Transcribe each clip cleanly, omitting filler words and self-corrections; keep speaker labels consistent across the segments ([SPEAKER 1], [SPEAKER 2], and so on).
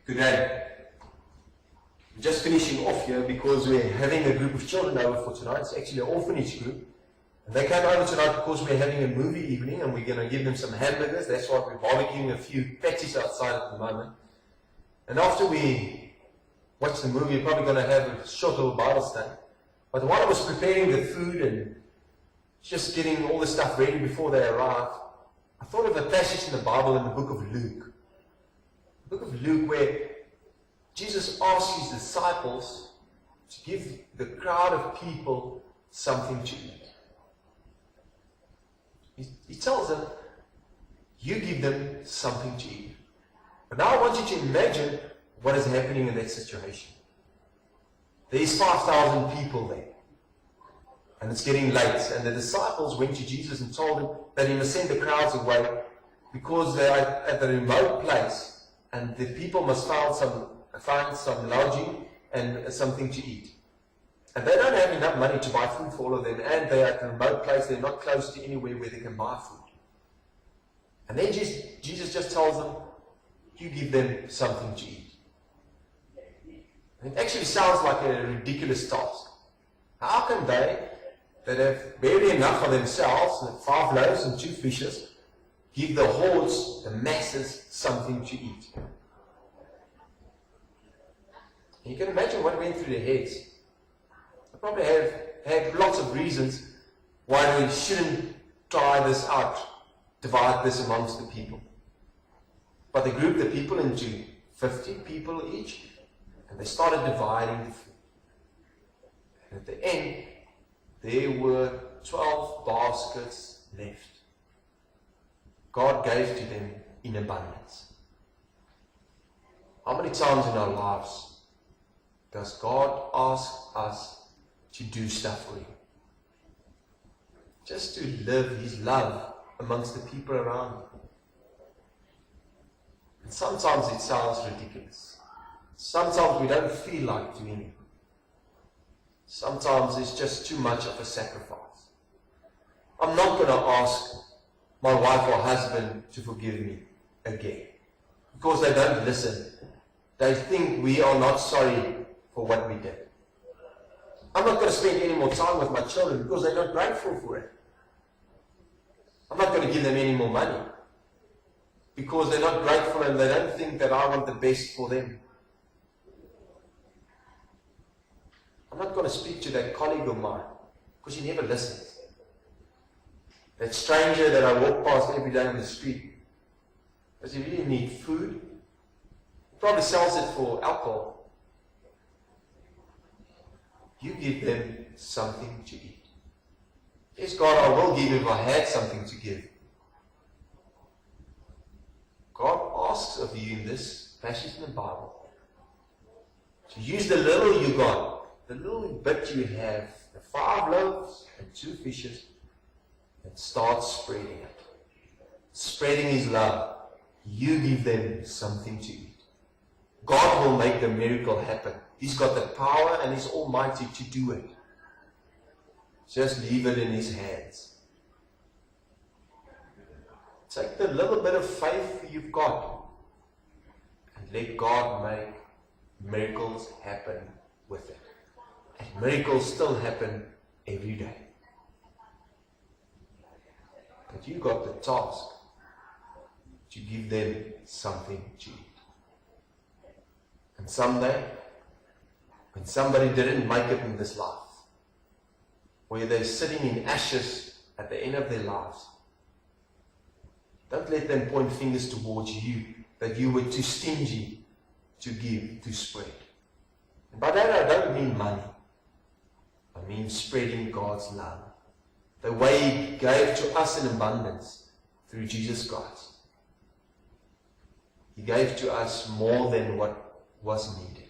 [SPEAKER 1] today. We're just finishing off here because we're having a group of children over for tonight. It's actually an orphanage group. And they came over tonight because we're having a movie evening and we're going to give them some hamburgers. That's why we're barbecuing a few patties outside at the moment. And after we watch the movie, we're probably going to have a short little Bible study. But while I was preparing the food and just getting all the stuff ready before they arrived, I thought of a passage in the Bible in the book of Luke. The book of Luke where Jesus asked his disciples to give the crowd of people something to eat. He tells them, you give them something to eat. But now I want you to imagine what is happening in that situation. There is 5,000 people there. And it's getting late. And the disciples went to Jesus and told him that he must send the crowds away because they are at a remote place and the people must find some lodging and something to eat. And they don't have enough money to buy food for all of them, and they're at a remote place, they're not close to anywhere where they can buy food. And then Jesus just tells them, you give them something to eat. And it actually sounds like a ridiculous task. How can they, that have barely enough for themselves, 5 loaves and 2 fishes, give the hordes, the masses, something to eat? And you can imagine what went through their heads. They probably have had lots of reasons why we shouldn't try this out, divide this amongst the people. But they grouped the people into 50 people each, and they started dividing the food. And at the end, there were 12 baskets left. God gave to them in abundance. How many times in our lives does God ask us to do stuff for him? Just to live his love amongst the people around him. And sometimes it sounds ridiculous. Sometimes we don't feel like doing it. Sometimes it's just too much of a sacrifice. I'm not going to ask my wife or husband to forgive me again. Because they don't listen. They think we are not sorry for what we did. I'm not going to spend any more time with my children because they're not grateful for it. I'm not going to give them any more money because they're not grateful and they don't think that I want the best for them. I'm not going to speak to that colleague of mine because he never listens. That stranger that I walk past every day on the street, does he really need food? He probably sells it for alcohol. You give them something to eat. Yes, God, I will give if I had something to give. God asks of you in this passage in the Bible to use the little you got, the little bit you have, the 5 loaves and 2 fishes, and start spreading it. Spreading his love. You give them something to eat. God will make the miracle happen. He's got the power and he's almighty to do it. Just leave it in his hands. Take the little bit of faith you've got and let God make miracles happen with it. And miracles still happen every day. But you got the task to give them something to eat. And someday, when somebody didn't make it in this life, where they're sitting in ashes at the end of their lives, don't let them point fingers towards you that you were too stingy to give, to spread. And by that I don't mean money. I mean spreading God's love. The way he gave to us in abundance through Jesus Christ. He gave to us more than what was needed.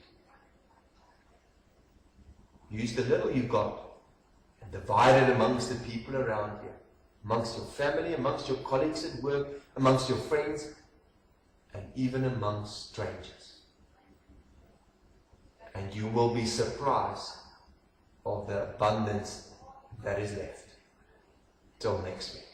[SPEAKER 1] Use the little you got and divide it amongst the people around you, amongst your family, amongst your colleagues at work, amongst your friends, and even amongst strangers. And you will be surprised of the abundance that is left. Till next week.